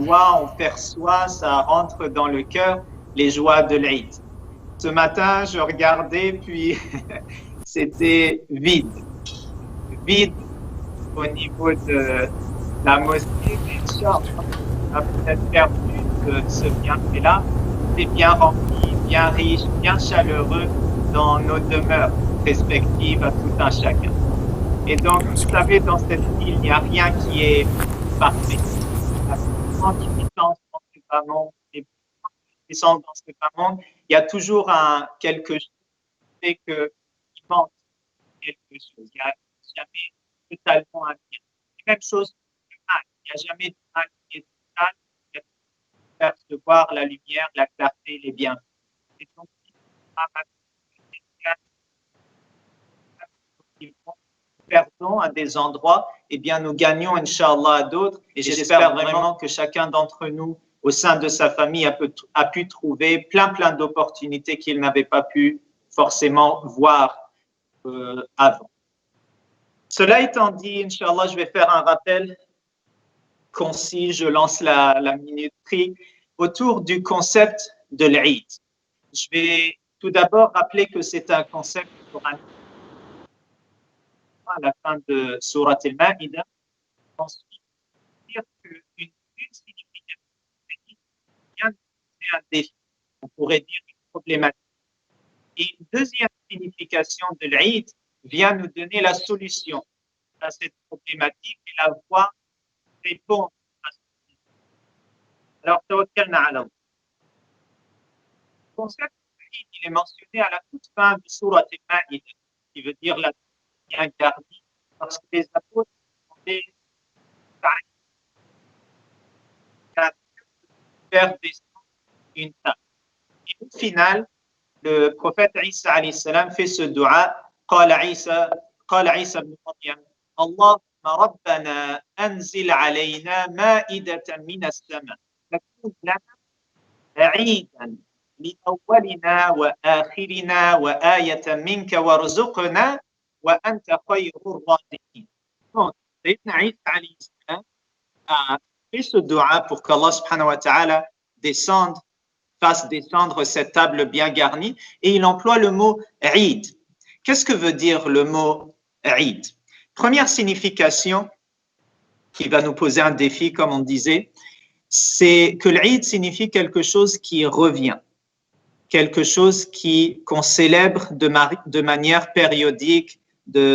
voit, on perçoit, ça rentre dans le cœur, les joies de l'Eid. Ce matin, je regardais, puis c'était vide au niveau de la mosquée. On a peut-être perdu ce bienfait-là. C'est bien rempli, bien riche, bien chaleureux dans nos demeures respectives à tout un chacun. Et donc, vous savez, dans cette ville, il n'y a rien qui est parfait. Il y a toujours quelque chose qui fait qu'il manque quelque chose. Il n'y a jamais totalement un bien. Même chose du mal. Il n'y a jamais de mal qui est total. Il y a toujours percevoir la lumière, la clarté, les bienfaits. Et donc, perdons à des endroits, eh bien, nous gagnons, Inch'Allah, à d'autres. Et j'espère vraiment que chacun d'entre nous, au sein de sa famille, a pu trouver plein d'opportunités qu'il n'avait pas pu forcément voir avant. Cela étant dit, Inch'Allah, je vais faire un rappel concis. Je lance la minuterie autour du concept de l'Eid. Je vais tout d'abord rappeler que c'est un concept coranique. À la fin de Surat al-Ma'idah, ensuite dire qu'une signification vient de un défi, on pourrait dire une problématique. Et une deuxième signification de l'Eid vient nous donner la solution à cette problématique et la voie de répondre à cette problématique. Alors, tawakkalna ala Allah. Le concept de l'Eid, il est mentionné à la toute fin de Surat al-Ma'idah, qui veut dire la bien gardie, parce que les apôtres ont fait faire descendre une table. Et au final, le prophète Isa alayhi salam fait ce dua. قال عيسى بن مريم اللهم ربنا أنزل علينا مائدة من السماء تكون لنا عيدا لأولنا وآخرنا وآية منك وارزقنا وأنت خير الرازقين. Donc, Sayyidina Isa alayhi salam a fait ce dua pour qu'Allah subhanahu wa ta'ala fasse descendre cette table bien garnie, et il emploie le mot Eid. Qu'est-ce que veut dire le mot Eid? Première signification qui va nous poser un défi, comme on disait, c'est que l'Eid signifie quelque chose qui revient, quelque chose qu'on célèbre de manière périodique.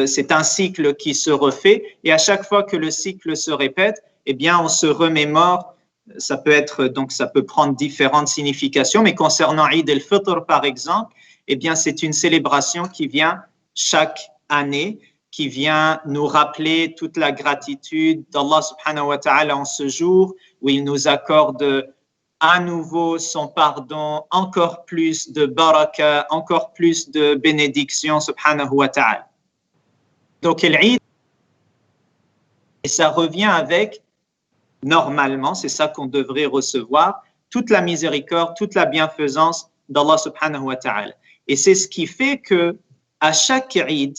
C'est un cycle qui se refait, et à chaque fois que le cycle se répète, eh bien, on se remémore. Ça peut prendre différentes significations, mais concernant Eid al-Fitr, par exemple, eh bien, c'est une célébration qui vient chaque année, qui vient nous rappeler toute la gratitude d'Allah subhanahu wa ta'ala en ce jour où il nous accorde à nouveau son pardon, encore plus de baraka, encore plus de bénédictions subhanahu wa ta'ala. Donc, l'Eid, et ça revient avec, normalement, c'est ça qu'on devrait recevoir, toute la miséricorde, toute la bienfaisance d'Allah subhanahu wa ta'ala. Et c'est ce qui fait que à chaque Eid,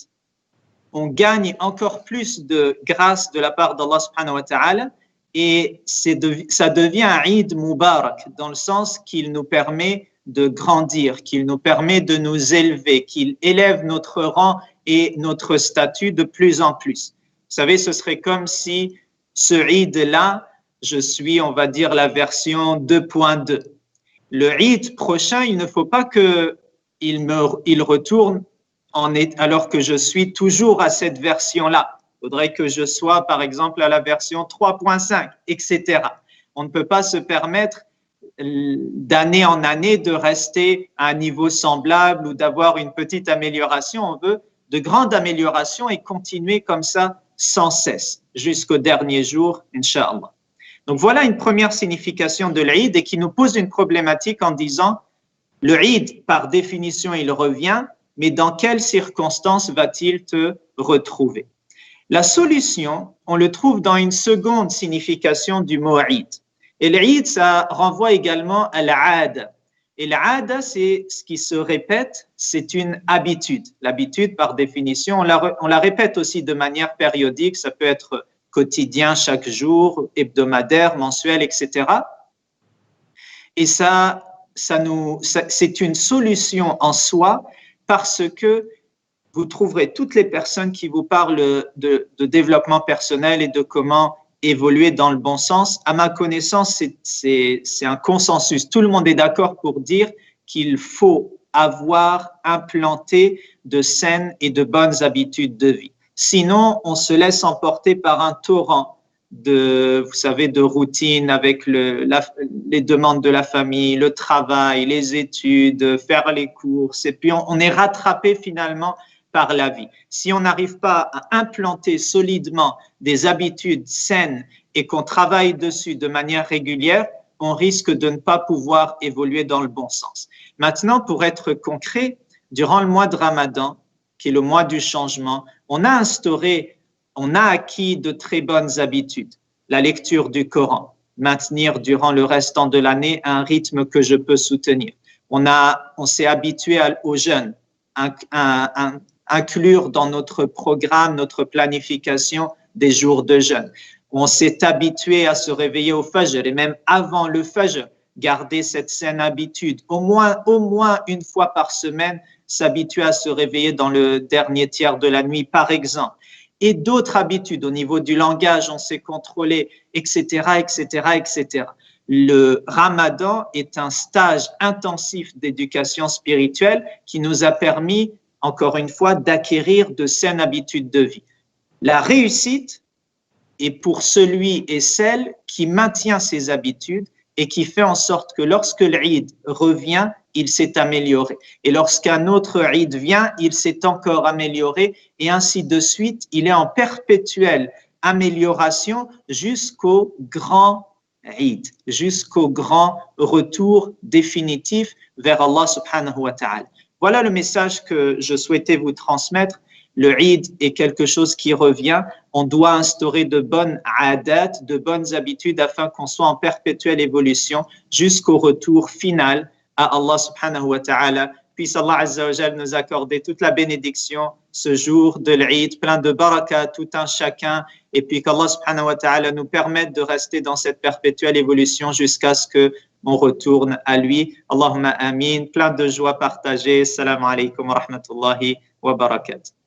on gagne encore plus de grâce de la part d'Allah subhanahu wa ta'ala, et ça devient un Eid Mubarak, dans le sens qu'il nous permet de grandir, qu'il nous permet de nous élever, qu'il élève notre rang et notre statut de plus en plus. Vous savez, ce serait comme si ce Eid-là, je suis, on va dire, la version 2.2. Le Eid prochain, il ne faut pas qu'il retourne alors que je suis toujours à cette version-là. Il faudrait que je sois, par exemple, à la version 3.5, etc. On ne peut pas se permettre d'année en année de rester à un niveau semblable ou d'avoir une petite amélioration. On veut de grandes améliorations et continuer comme ça sans cesse jusqu'au dernier jour, Inch'Allah. Donc voilà une première signification de l'Eid, et qui nous pose une problématique en disant le Eid, par définition, il revient, mais dans quelles circonstances va-t-il te retrouver? La solution, on le trouve dans une seconde signification du mot Eid. Et l'Eid, ça renvoie également à l'Aada. Et l'Aada, c'est ce qui se répète, c'est une habitude. L'habitude, par définition, on la répète aussi de manière périodique, ça peut être quotidien, chaque jour, hebdomadaire, mensuel, etc. Et c'est une solution en soi parce que vous trouverez toutes les personnes qui vous parlent de développement personnel et de comment évoluer dans le bon sens. À ma connaissance, c'est un consensus. Tout le monde est d'accord pour dire qu'il faut avoir implanté de saines et de bonnes habitudes de vie. Sinon, on se laisse emporter par un torrent vous savez, de routine avec les demandes de la famille, le travail, les études, faire les courses, et puis on est rattrapé finalement par la vie. Si on n'arrive pas à implanter solidement des habitudes saines et qu'on travaille dessus de manière régulière, on risque de ne pas pouvoir évoluer dans le bon sens. Maintenant, pour être concret, durant le mois de Ramadan, qui est le mois du changement, on a acquis de très bonnes habitudes. La lecture du Coran, maintenir durant le restant de l'année un rythme que je peux soutenir. On s'est habitué au jeûne, inclure dans notre programme, notre planification des jours de jeûne. On s'est habitué à se réveiller au Fajr et même avant le Fajr, garder cette saine habitude. Au moins une fois par semaine, s'habituer à se réveiller dans le dernier tiers de la nuit, par exemple. Et d'autres habitudes au niveau du langage, on s'est contrôlé, etc., etc., etc. Le Ramadan est un stage intensif d'éducation spirituelle qui nous a permis, encore une fois, d'acquérir de saines habitudes de vie. La réussite est pour celui et celle qui maintient ses habitudes et qui fait en sorte que lorsque l'Eid revient, il s'est amélioré. Et lorsqu'un autre Eid vient, il s'est encore amélioré et ainsi de suite. Il est en perpétuelle amélioration jusqu'au grand Eid, jusqu'au grand retour définitif vers Allah subhanahu wa ta'ala. Voilà le message que je souhaitais vous transmettre. Le Eid est quelque chose qui revient. On doit instaurer de bonnes adat, de bonnes habitudes afin qu'on soit en perpétuelle évolution jusqu'au retour final à Allah subhanahu wa ta'ala. Puisse Allah azza wa jal nous accorder toute la bénédiction ce jour de l'Eid, plein de baraka, tout un chacun, et puis qu'Allah subhanahu wa ta'ala nous permette de rester dans cette perpétuelle évolution jusqu'à ce qu'on retourne à lui. Allahumma amin, plein de joie partagée. Assalamu alaikum wa rahmatullahi wa barakatuh.